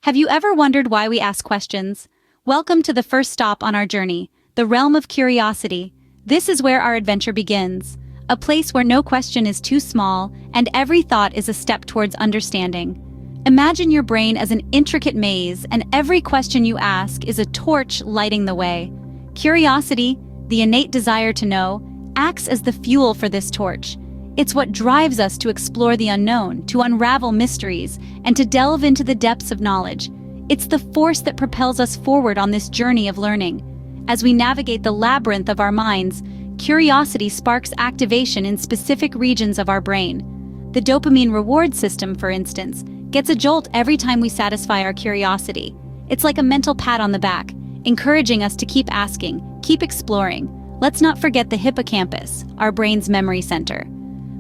Have you ever wondered why we ask questions? Welcome to the first stop on our journey, the realm of curiosity. This is where our adventure begins, a place where no question is too small and every thought is a step towards understanding. Imagine your brain as an intricate maze, and every question you ask is a torch lighting the way. Curiosity, the innate desire to know, acts as the fuel for this torch. It's what drives us to explore the unknown, to unravel mysteries, and to delve into the depths of knowledge. It's the force that propels us forward on this journey of learning. As we navigate the labyrinth of our minds, curiosity sparks activation in specific regions of our brain. The dopamine reward system, for instance, gets a jolt every time we satisfy our curiosity. It's like a mental pat on the back, encouraging us to keep asking, keep exploring. Let's not forget the hippocampus, our brain's memory center.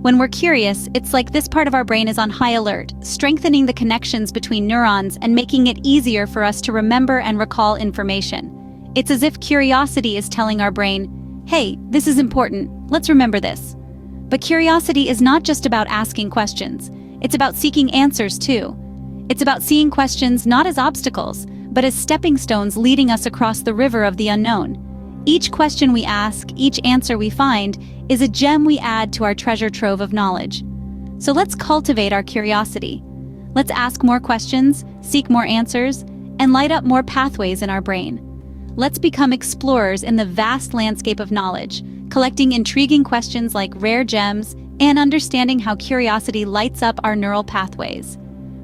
When we're curious, it's like this part of our brain is on high alert, strengthening the connections between neurons and making it easier for us to remember and recall information. It's as if curiosity is telling our brain, hey, this is important, let's remember this. But curiosity is not just about asking questions, it's about seeking answers too. It's about seeing questions not as obstacles, but as stepping stones leading us across the river of the unknown. Each question we ask, each answer we find, is a gem we add to our treasure trove of knowledge. So let's cultivate our curiosity. Let's ask more questions, seek more answers, and light up more pathways in our brain. Let's become explorers in the vast landscape of knowledge, collecting intriguing questions like rare gems and understanding how curiosity lights up our neural pathways.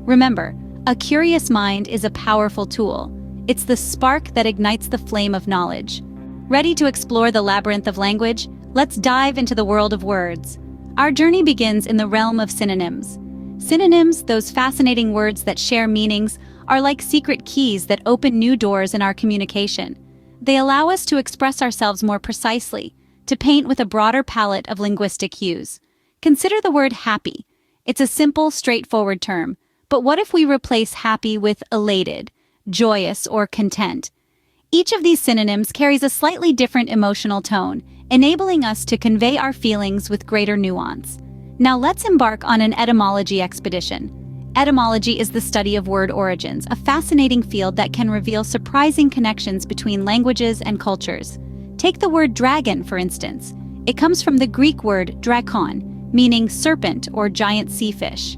Remember, a curious mind is a powerful tool. It's the spark that ignites the flame of knowledge. Ready to explore the labyrinth of language? Let's dive into the world of words. Our journey begins in the realm of synonyms. Synonyms, those fascinating words that share meanings, are like secret keys that open new doors in our communication. They allow us to express ourselves more precisely, to paint with a broader palette of linguistic hues. Consider the word happy. It's a simple, straightforward term. But what if we replace happy with elated, joyous, or content? Each of these synonyms carries a slightly different emotional tone, enabling us to convey our feelings with greater nuance. Now let's embark on an etymology expedition. Etymology is the study of word origins, a fascinating field that can reveal surprising connections between languages and cultures. Take the word dragon, for instance. It comes from the Greek word drakon, meaning serpent or giant sea fish.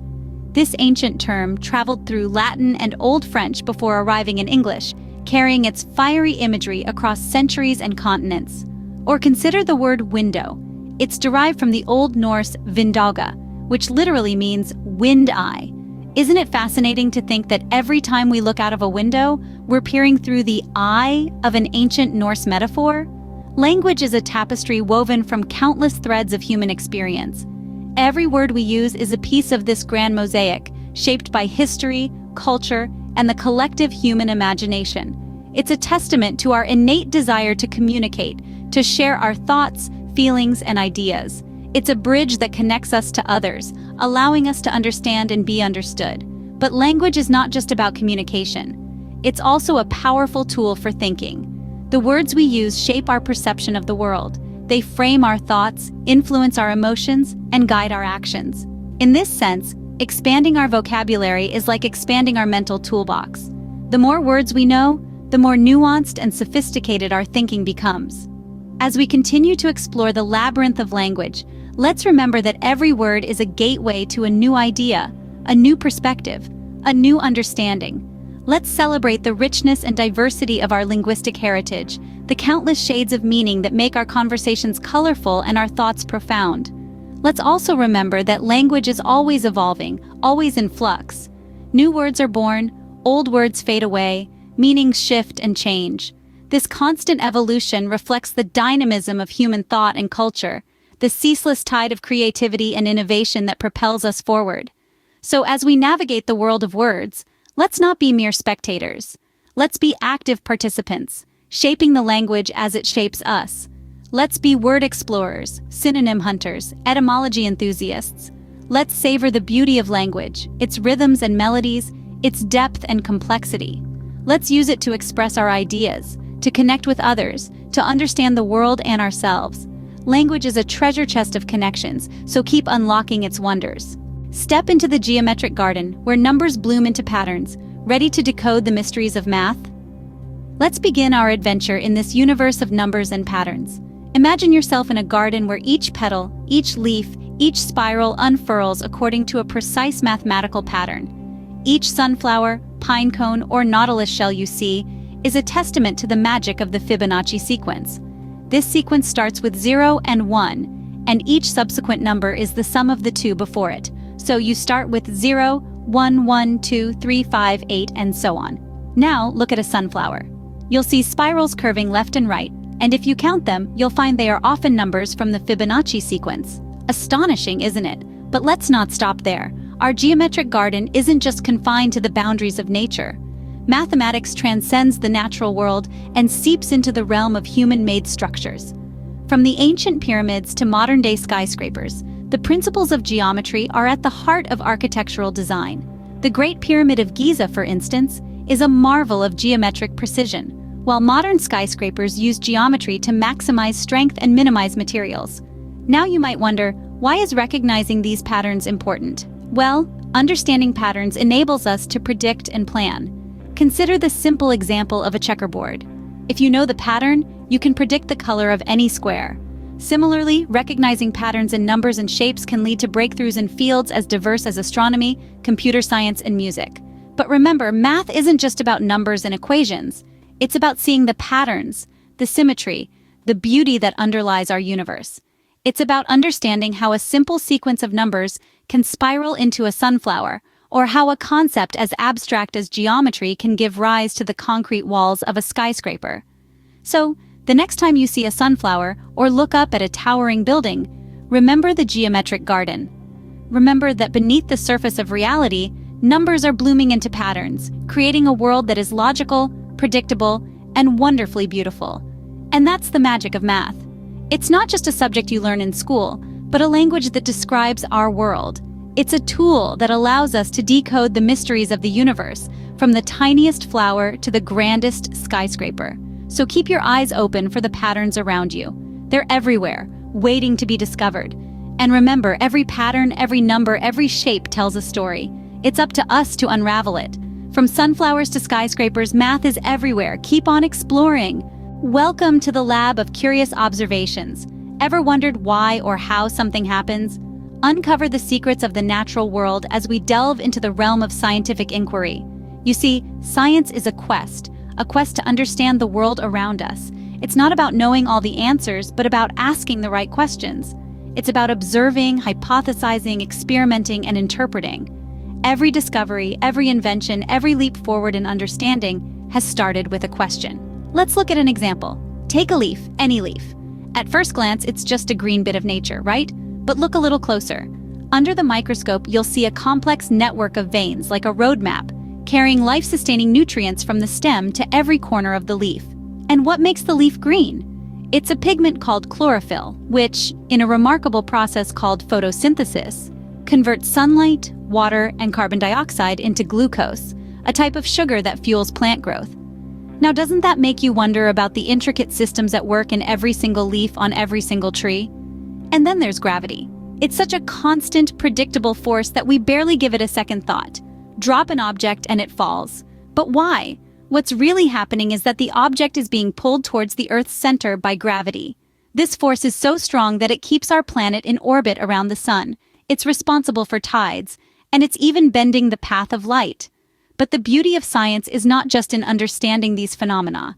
This ancient term traveled through Latin and Old French before arriving in English, carrying its fiery imagery across centuries and continents. Or consider the word window. It's derived from the Old Norse vindauga, which literally means wind eye. Isn't it fascinating to think that every time we look out of a window, we're peering through the eye of an ancient Norse metaphor? Language is a tapestry woven from countless threads of human experience. Every word we use is a piece of this grand mosaic, shaped by history, culture, and the collective human imagination. It's a testament to our innate desire to communicate, to share our thoughts, feelings, and ideas. It's a bridge that connects us to others, allowing us to understand and be understood. But language is not just about communication. It's also a powerful tool for thinking. The words we use shape our perception of the world. They frame our thoughts, influence our emotions, and guide our actions. In this sense, expanding our vocabulary is like expanding our mental toolbox. The more words we know, the more nuanced and sophisticated our thinking becomes. As we continue to explore the labyrinth of language, let's remember that every word is a gateway to a new idea, a new perspective, a new understanding. Let's celebrate the richness and diversity of our linguistic heritage, the countless shades of meaning that make our conversations colorful and our thoughts profound. Let's also remember that language is always evolving, always in flux. New words are born, old words fade away, meanings shift and change. This constant evolution reflects the dynamism of human thought and culture, the ceaseless tide of creativity and innovation that propels us forward. So as we navigate the world of words, let's not be mere spectators. Let's be active participants, shaping the language as it shapes us. Let's be word explorers, synonym hunters, etymology enthusiasts. Let's savor the beauty of language, its rhythms and melodies, its depth and complexity. Let's use it to express our ideas, to connect with others, to understand the world and ourselves. Language is a treasure chest of connections, so keep unlocking its wonders. Step into the geometric garden, where numbers bloom into patterns, Ready to decode the mysteries of math? Let's begin our adventure in this universe of numbers and patterns. Imagine yourself in a garden where each petal, each leaf, each spiral unfurls according to a precise mathematical pattern. Each sunflower, pine cone, or nautilus shell you see is a testament to the magic of the Fibonacci sequence. This sequence starts with 0 and 1, and each subsequent number is the sum of the two before it. So you start with 0, 1, 1, 2, 3, 5, 8, and so on. Now look at a sunflower. You'll see spirals curving left and right, and if you count them, you'll find they are often numbers from the Fibonacci sequence. Astonishing, isn't it? But let's not stop there. Our geometric garden isn't just confined to the boundaries of nature. Mathematics transcends the natural world and seeps into the realm of human-made structures. From the ancient pyramids to modern-day skyscrapers, the principles of geometry are at the heart of architectural design. The Great Pyramid of Giza, for instance, is a marvel of geometric precision, while modern skyscrapers use geometry to maximize strength and minimize materials. Now you might wonder, why is recognizing these patterns important? Well, understanding patterns enables us to predict and plan. Consider the simple example of a checkerboard. If you know the pattern, you can predict the color of any square. Similarly, recognizing patterns in numbers and shapes can lead to breakthroughs in fields as diverse as astronomy, computer science, and music. But remember, math isn't just about numbers and equations. It's about seeing the patterns, the symmetry, the beauty that underlies our universe. It's about understanding how a simple sequence of numbers can spiral into a sunflower, or how a concept as abstract as geometry can give rise to the concrete walls of a skyscraper. So, the next time you see a sunflower or look up at a towering building, remember the geometric garden. Remember that beneath the surface of reality, numbers are blooming into patterns, creating a world that is logical, predictable, and wonderfully beautiful. And that's the magic of math. It's not just a subject you learn in school, but a language that describes our world. It's a tool that allows us to decode the mysteries of the universe, from the tiniest flower to the grandest skyscraper. So keep your eyes open for the patterns around you. They're everywhere, waiting to be discovered. And remember, every pattern, every number, every shape tells a story. It's up to us to unravel it. From sunflowers to skyscrapers, math is everywhere. Keep on exploring. Welcome to the Lab of Curious Observations. Ever wondered why or how something happens? Uncover the secrets of the natural world as we delve into the realm of scientific inquiry. You see, science is a quest to understand the world around us. It's not about knowing all the answers, but about asking the right questions. It's about observing, hypothesizing, experimenting, and interpreting. Every discovery, every invention, every leap forward in understanding has started with a question. Let's look at an example. Take a leaf, any leaf. At first glance, it's just a green bit of nature, right? But look a little closer. Under the microscope, you'll see a complex network of veins, like a roadmap, carrying life-sustaining nutrients from the stem to every corner of the leaf. And what makes the leaf green? It's a pigment called chlorophyll, which, in a remarkable process called photosynthesis, converts sunlight, water, and carbon dioxide into glucose, a type of sugar that fuels plant growth. Now, doesn't that make you wonder about the intricate systems at work in every single leaf on every single tree? And then there's gravity. It's such a constant, predictable force that we barely give it a second thought. Drop an object and it falls. But why? What's really happening is that the object is being pulled towards the Earth's center by gravity. This force is so strong that it keeps our planet in orbit around the sun. It's responsible for tides, and it's even bending the path of light. But the beauty of science is not just in understanding these phenomena.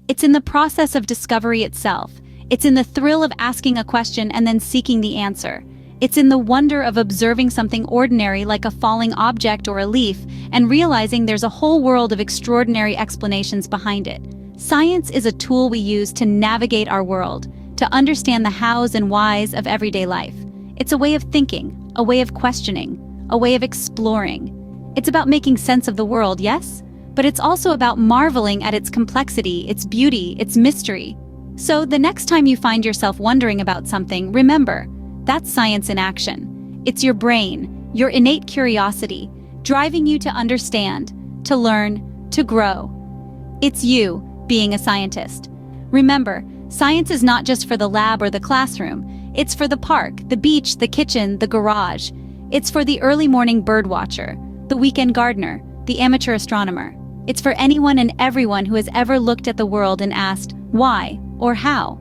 It's in the process of discovery itself. It's in the thrill of asking a question and then seeking the answer. It's in the wonder of observing something ordinary like a falling object or a leaf and realizing there's a whole world of extraordinary explanations behind it. Science is a tool we use to navigate our world, to understand the hows and whys of everyday life. It's a way of thinking, a way of questioning, a way of exploring. It's about making sense of the world, yes? But it's also about marveling at its complexity, its beauty, its mystery. So the next time you find yourself wondering about something, remember, that's science in action. It's your brain, your innate curiosity, driving you to understand, to learn, to grow. It's you being a scientist. Remember, science is not just for the lab or the classroom. It's for the park, the beach, the kitchen, the garage. It's for the early morning bird watcher, the weekend gardener, the amateur astronomer. It's for anyone and everyone who has ever looked at the world and asked, why or how?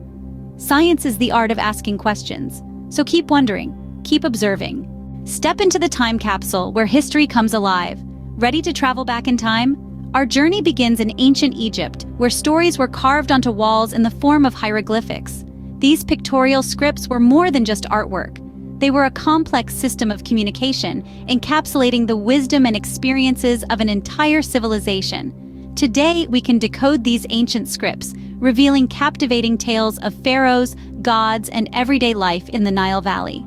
Science is the art of asking questions, so keep wondering, keep observing. Step into the time capsule where history comes alive. Ready to travel back in time? Our journey begins in ancient Egypt, where stories were carved onto walls in the form of hieroglyphics. These pictorial scripts were more than just artwork. They were a complex system of communication, encapsulating the wisdom and experiences of an entire civilization. Today, we can decode these ancient scripts, revealing captivating tales of pharaohs, gods, and everyday life in the Nile Valley.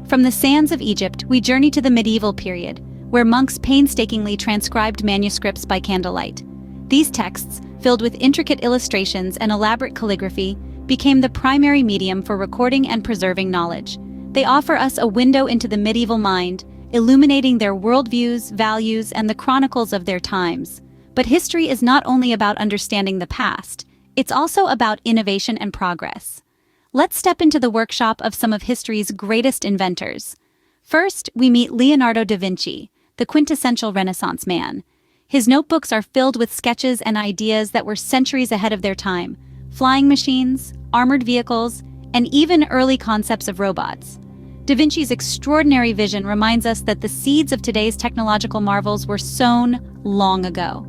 From the sands of Egypt, we journey to the medieval period, where monks painstakingly transcribed manuscripts by candlelight. These texts, filled with intricate illustrations and elaborate calligraphy, became the primary medium for recording and preserving knowledge. They offer us a window into the medieval mind, illuminating their worldviews, values, and the chronicles of their times. But history is not only about understanding the past, it's also about innovation and progress. Let's step into the workshop of some of history's greatest inventors. First, we meet Leonardo da Vinci, the quintessential Renaissance man. His notebooks are filled with sketches and ideas that were centuries ahead of their time: flying machines, armored vehicles, and even early concepts of robots. Da Vinci's extraordinary vision reminds us that the seeds of today's technological marvels were sown long ago.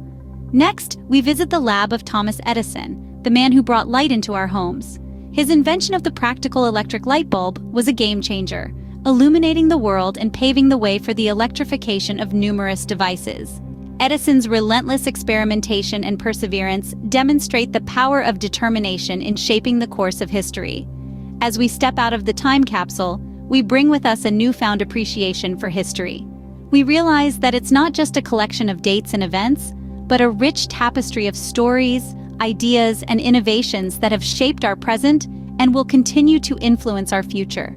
Next, we visit the lab of Thomas Edison, the man who brought light into our homes. His invention of the practical electric light bulb was a game changer, illuminating the world and paving the way for the electrification of numerous devices. Edison's relentless experimentation and perseverance demonstrate the power of determination in shaping the course of history. As we step out of the time capsule, we bring with us a newfound appreciation for history. We realize that it's not just a collection of dates and events, but a rich tapestry of stories, ideas, and innovations that have shaped our present and will continue to influence our future.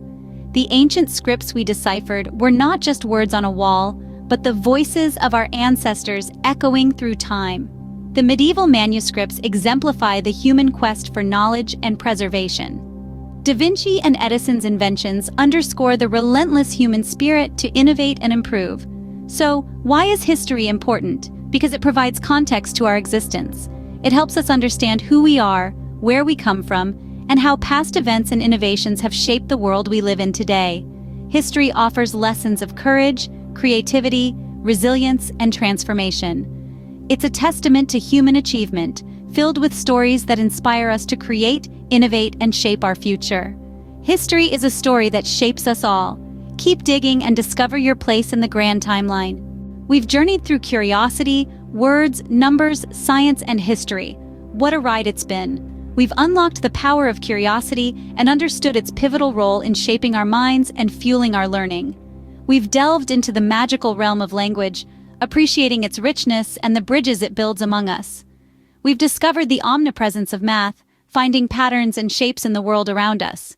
The ancient scripts we deciphered were not just words on a wall, but the voices of our ancestors echoing through time. The medieval manuscripts exemplify the human quest for knowledge and preservation. Da Vinci and Edison's inventions underscore the relentless human spirit to innovate and improve. So, why is history important? Because it provides context to our existence. It helps us understand who we are, where we come from, and how past events and innovations have shaped the world we live in today. History offers lessons of courage, creativity, resilience, and transformation. It's a testament to human achievement, filled with stories that inspire us to create, innovate, and shape our future. History is a story that shapes us all. Keep digging and discover your place in the grand timeline. We've journeyed through curiosity, words, numbers, science, and history. What a ride it's been. We've unlocked the power of curiosity and understood its pivotal role in shaping our minds and fueling our learning. We've delved into the magical realm of language, appreciating its richness and the bridges it builds among us. We've discovered the omnipresence of math, finding patterns and shapes in the world around us.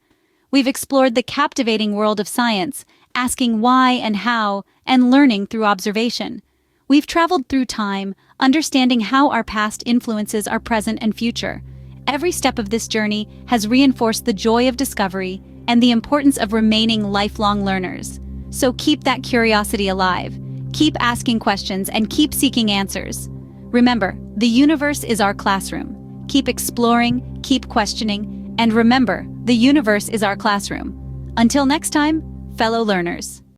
We've explored the captivating world of science, asking why and how, and learning through observation. We've traveled through time, understanding how our past influences our present and future. Every step of this journey has reinforced the joy of discovery and the importance of remaining lifelong learners. So keep that curiosity alive, keep asking questions, and keep seeking answers. Remember, the universe is our classroom. Keep exploring, keep questioning, and remember, the universe is our classroom. Until next time, fellow learners.